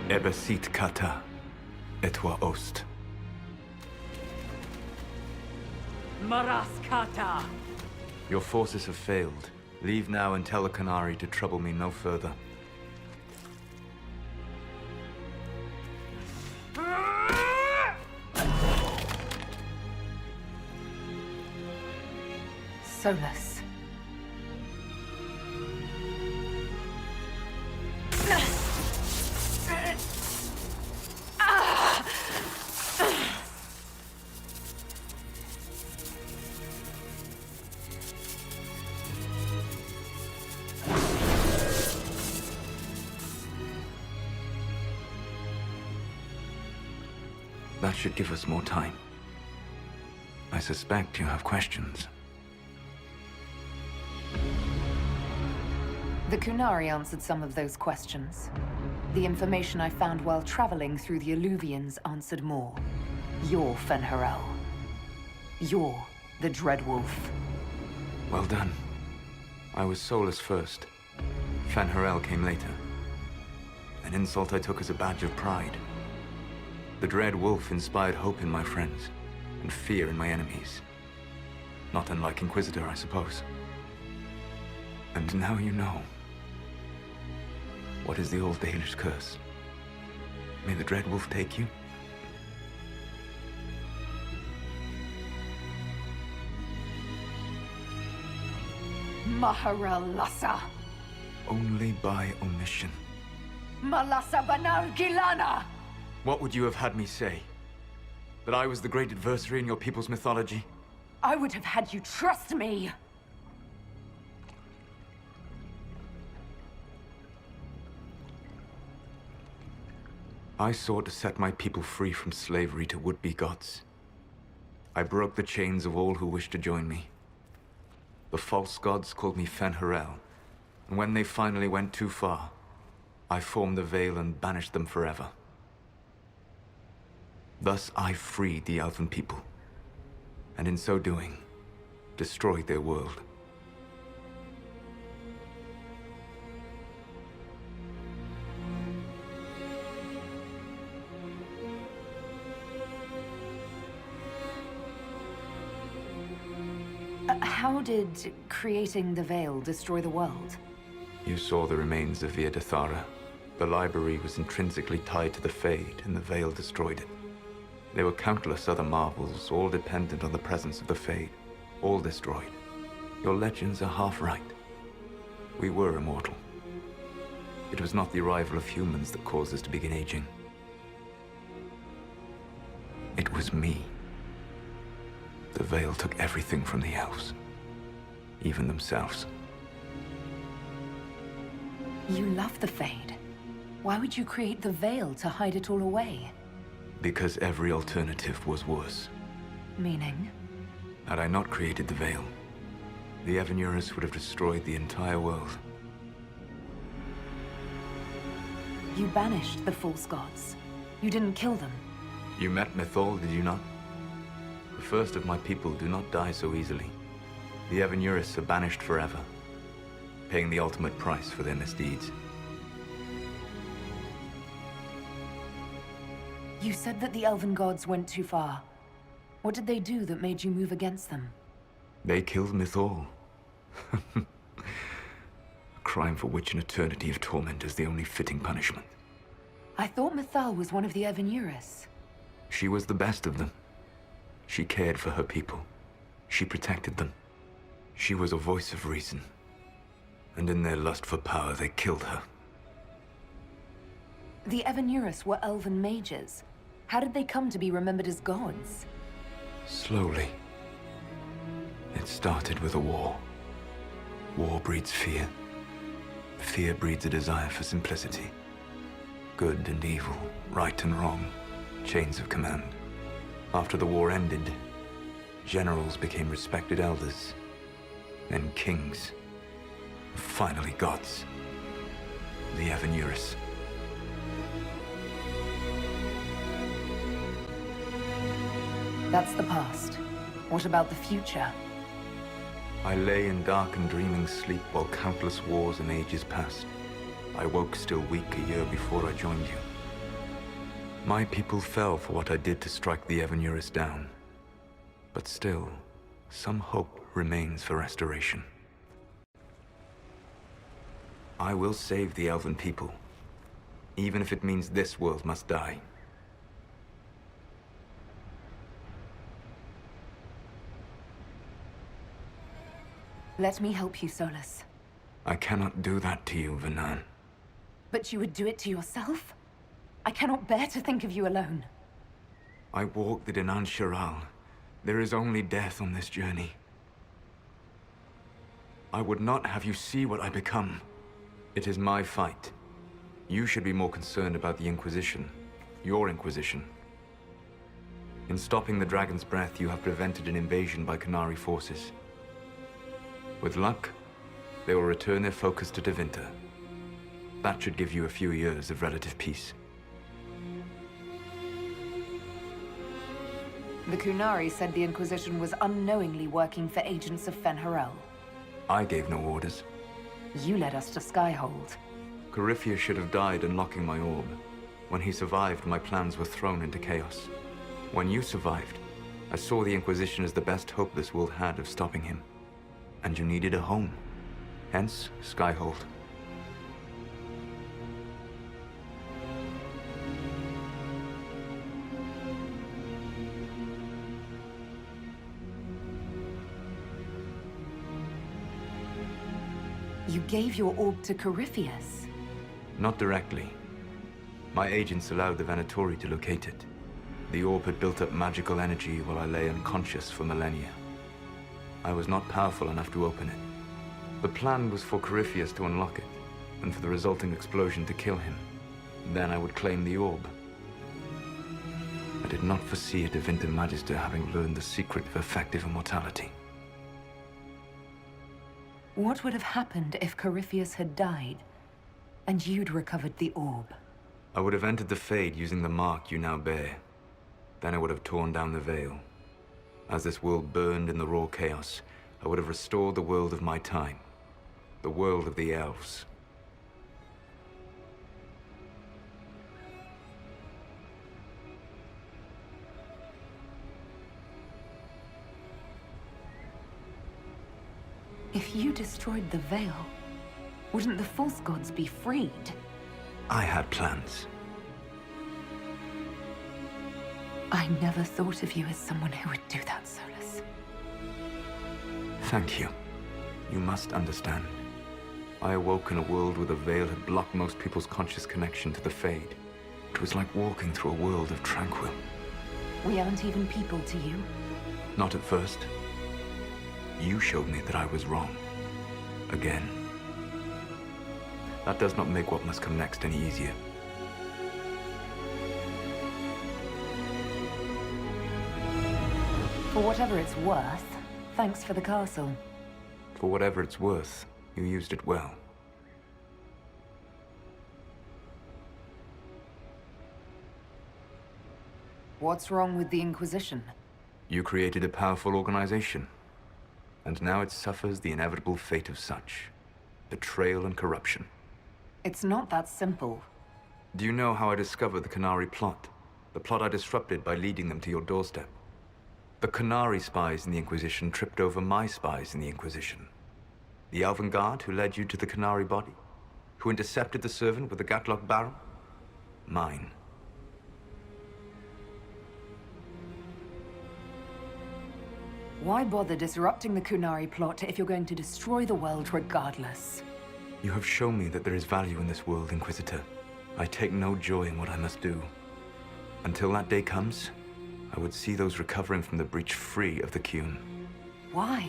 Ebesit kata, etwa ost. Maraskata! Your forces have failed. Leave now and tell the Canary to trouble me no further. Solas. That should give us more time. I suspect you have questions. The Kunari answered some of those questions. The information I found while traveling through the Alluvians answered more. You're Fen'Harel. You're the Dreadwolf. Well done. I was Solas first. Fen'Harel came later. An insult I took as a badge of pride. The Dread Wolf inspired hope in my friends, and fear in my enemies. Not unlike Inquisitor, I suppose. And now you know. What is the old Dalish curse? May the Dread Wolf take you? Maharel Lassa. Only by omission. Malasa Banar Gilana! What would you have had me say? That I was the great adversary in your people's mythology? I would have had you trust me! I sought to set my people free from slavery to would-be gods. I broke the chains of all who wished to join me. The false gods called me Fen'Harel, and when they finally went too far, I formed the Veil and banished them forever. Thus I freed the Elven people, and in so doing, destroyed their world. How did creating the Veil destroy the world? You saw the remains of Via Dathara. The library was intrinsically tied to the Fade, and the Veil destroyed it. There were countless other marvels, all dependent on the presence of the Fade, all destroyed. Your legends are half right. We were immortal. It was not the arrival of humans that caused us to begin aging. It was me. The Veil took everything from the elves, even themselves. You love the Fade. Why would you create the Veil to hide it all away? Because every alternative was worse. Meaning? Had I not created the Veil, the Evanurus would have destroyed the entire world. You banished the false gods. You didn't kill them. You met Mythol, did you not? The first of my people do not die so easily. The Evanurus are banished forever, paying the ultimate price for their misdeeds. You said that the Elven gods went too far. What did they do that made you move against them? They killed Mythol. A crime for which an eternity of torment is the only fitting punishment. I thought Mythal was one of the Evanurus. She was the best of them. She cared for her people. She protected them. She was a voice of reason. And in their lust for power, they killed her. The Evanurus were elven mages. How did they come to be remembered as gods? Slowly. It started with a war. War breeds fear. Fear breeds a desire for simplicity. Good and evil, right and wrong, chains of command. After the war ended, generals became respected elders, then kings, finally gods. The Evanuris. That's the past. What about the future? I lay in dark and dreaming sleep while countless wars and ages passed. I woke still weak a year before I joined you. My people fell for what I did to strike the Evanuris down. But still, some hope remains for restoration. I will save the Elven people, even if it means this world must die. Let me help you, Solas. I cannot do that to you, Vernan. But you would do it to yourself? I cannot bear to think of you alone. I walk the Dinan Shiral. There is only death on this journey. I would not have you see what I become. It is my fight. You should be more concerned about the Inquisition. Your Inquisition. In stopping the Dragon's Breath, you have prevented an invasion by Qunari forces. With luck, they will return their focus to Tevinter. That should give you a few years of relative peace. The Qunari said the Inquisition was unknowingly working for agents of Fen'Harel. I gave no orders. You led us to Skyhold. Corypheus should have died unlocking my orb. When he survived, my plans were thrown into chaos. When you survived, I saw the Inquisition as the best hope this world had of stopping him. And you needed a home. Hence, Skyhold. You gave your orb to Corypheus? Not directly. My agents allowed the Venatori to locate it. The orb had built up magical energy while I lay unconscious for millennia. I was not powerful enough to open it. The plan was for Corypheus to unlock it, and for the resulting explosion to kill him. Then I would claim the orb. I did not foresee a Tevinter Magister having learned the secret of effective immortality. What would have happened if Corypheus had died, and you'd recovered the orb? I would have entered the Fade using the mark you now bear. Then I would have torn down the veil. As this world burned in the raw chaos, I would have restored the world of my time. The world of the elves. If you destroyed the veil, wouldn't the false gods be freed? I had plans. I never thought of you as someone who would do that, Solas. Thank you. You must understand. I awoke in a world where the veil had blocked most people's conscious connection to the Fade. It was like walking through a world of tranquil. We aren't even people to you. Not at first. You showed me that I was wrong. Again. That does not make what must come next any easier. For whatever it's worth, thanks for the castle. For whatever it's worth, you used it well. What's wrong with the Inquisition? You created a powerful organization. And now it suffers the inevitable fate of such. Betrayal and corruption. It's not that simple. Do you know how I discovered the Qunari plot? The plot I disrupted by leading them to your doorstep. The Qunari spies in the Inquisition tripped over my spies in the Inquisition. The Elven Guard who led you to the Qunari body? Who intercepted the servant with the Gatlock barrel? Mine. Why bother disrupting the Qunari plot if you're going to destroy the world regardless? You have shown me that there is value in this world, Inquisitor. I take no joy in what I must do. Until that day comes, I would see those recovering from the breach free of the Qun. Why?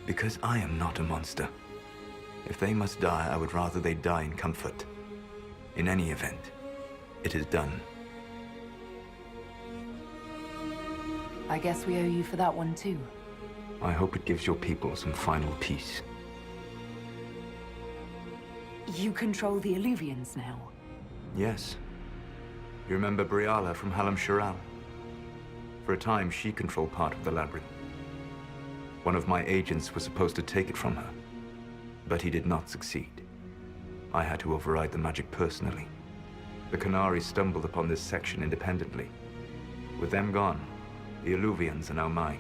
Because I am not a monster. If they must die, I would rather they die in comfort. In any event, it is done. I guess we owe you for that one too. I hope it gives your people some final peace. You control the Illuvians now. Yes. You remember Briala from Halam Shiral? For a time, she controlled part of the labyrinth. One of my agents was supposed to take it from her, but he did not succeed. I had to override the magic personally. The Qunari stumbled upon this section independently. With them gone, the Illuvians are now mine.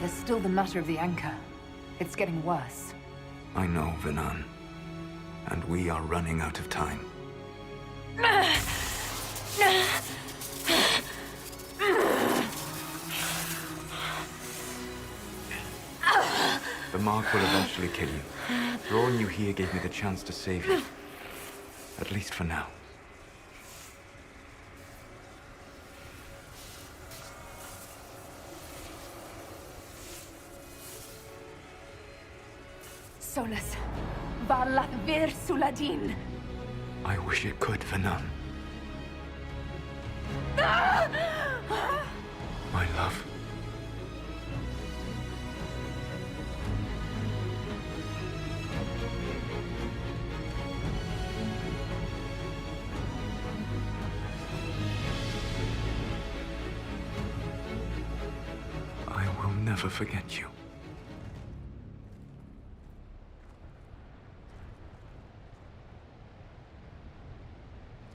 There's still the matter of the anchor. It's getting worse. I know, Venan. And we are running out of time. The mark will eventually kill you. Drawing you here gave me the chance to save you. At least for now. Solas. Vir Suladin. I wish it could, Venan. My love. I will never forget you.